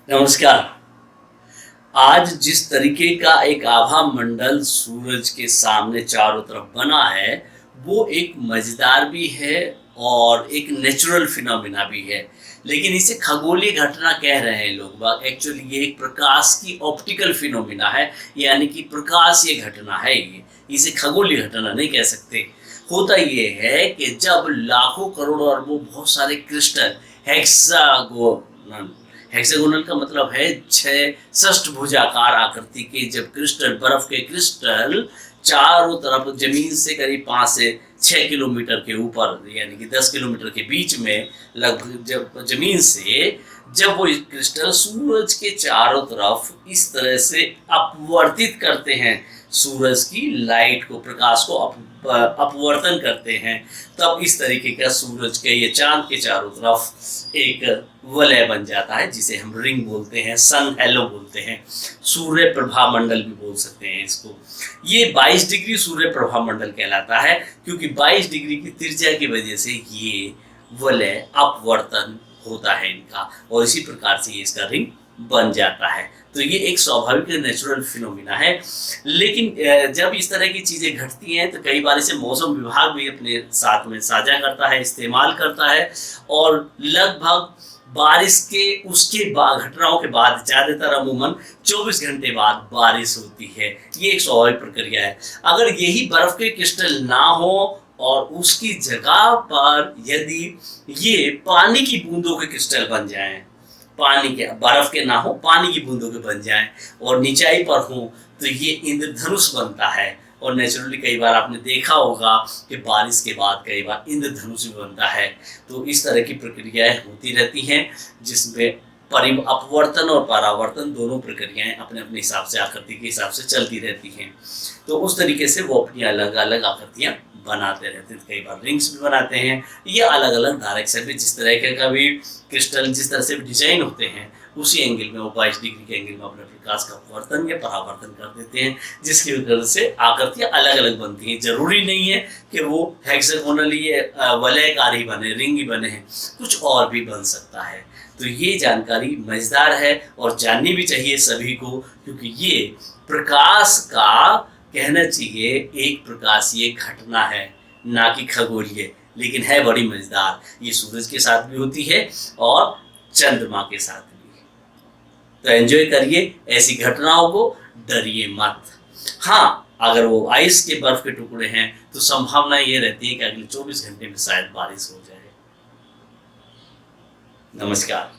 नमस्कार। आज जिस तरीके का एक आभा मंडल सूरज के सामने चारों तरफ बना है, वो एक मज़ेदार भी है और एक नेचुरल फिनोमिना भी है। लेकिन इसे खगोलीय घटना कह रहे हैं लोग बाग। एक्चुअली ये एक प्रकाश की ऑप्टिकल फिनोमिना है, यानी कि प्रकाशीय घटना है ये। इसे खगोलीय घटना नहीं कह सकते। होता ये है कि जब लाखों करोड़ों अरबों बहुत सारे क्रिस्टल हेक्सागोनल हेक्सागोनल का मतलब है छह षष्ठभुजाकार आकृति के, जब क्रिस्टल बर्फ के क्रिस्टल चारों तरफ जमीन से करीब 5 से 6 किलोमीटर के ऊपर, यानी कि 10 किलोमीटर के बीच में लगभग, जब जमीन से जब वो क्रिस्टल सूरज के चारों तरफ इस तरह से अपवर्तित करते हैं, सूरज की लाइट को, प्रकाश को अपवर्तन करते हैं, तब इस तरीके का सूरज के ये चांद के चारों तरफ एक वलय बन जाता है, जिसे हम रिंग बोलते हैं, सन हेलो बोलते हैं, सूर्य प्रभा मंडल भी बोल सकते हैं इसको। ये 22 डिग्री सूर्य प्रभा मंडल कहलाता है, क्योंकि 22 डिग्री की त्रिज्या की वजह से ये वलय अपवर्तन होता है इनका, और इसी प्रकार से ये इसका रिंग बन जाता है। तो ये एक स्वाभाविक नेचुरल फिनोमिना है। लेकिन जब इस तरह की चीज़ें घटती हैं, तो कई बार इसे मौसम विभाग भी अपने साथ में साझा करता है, इस्तेमाल करता है, और लगभग बारिश के उसके बाद, घटनाओं के बाद, ज़्यादातर अमूमन 24 घंटे बाद बारिश होती है। ये एक स्वाभाविक प्रक्रिया है। अगर यही बर्फ़ के क्रिस्टल ना हो और उसकी जगह पर यदि ये पानी की बूंदों के क्रिस्टल बन जाएं, पानी के, बर्फ के ना हो, पानी की बूंदों के बन जाएं और निचाई पर हो, तो ये इंद्रधनुष बनता है। और नेचुरली कई बार आपने देखा होगा कि बारिश के बाद कई बार इंद्रधनुष भी बनता है। तो इस तरह की प्रक्रियाएं होती रहती हैं, जिसमें अपवर्तन और परावर्तन दोनों प्रक्रियाएं अपने अपने हिसाब से, आकृति के हिसाब से चलती रहती हैं। तो उस तरीके से वो अपनी अलग अलग आकृतियां बनाते रहते हैं। कई बार रिंग्स भी बनाते हैं, या अलग अलग डायरेक्शन में, जिस तरह का भी क्रिस्टल, जिस तरह से डिजाइन होते हैं, उसी एंगल में वो 22 डिग्री के एंगल में अपने प्रकाश का अपवर्तन या परावर्तन कर देते हैं, जिसकी वजह से आकृतियां अलग अलग बनती हैं। जरूरी नहीं है कि वो हेक्सागोनली वलयकार ही बने, रिंग ही बने हैं, कुछ और भी बन सकता है। तो ये जानकारी मजेदार है और जाननी भी चाहिए सभी को, क्योंकि ये प्रकाश का, कहना चाहिए, एक प्रकाशीय घटना है, ना कि खगोलीय, लेकिन है बड़ी मजेदार। ये सूरज के साथ भी होती है और चंद्रमा के साथ भी। तो एंजॉय करिए ऐसी घटनाओं को, डरिए मत। हाँ, अगर वो आइस के, बर्फ के टुकड़े हैं, तो संभावना ये रहती है कि अगले 24 घंटे में शायद बारिश हो जाए। नमस्कार।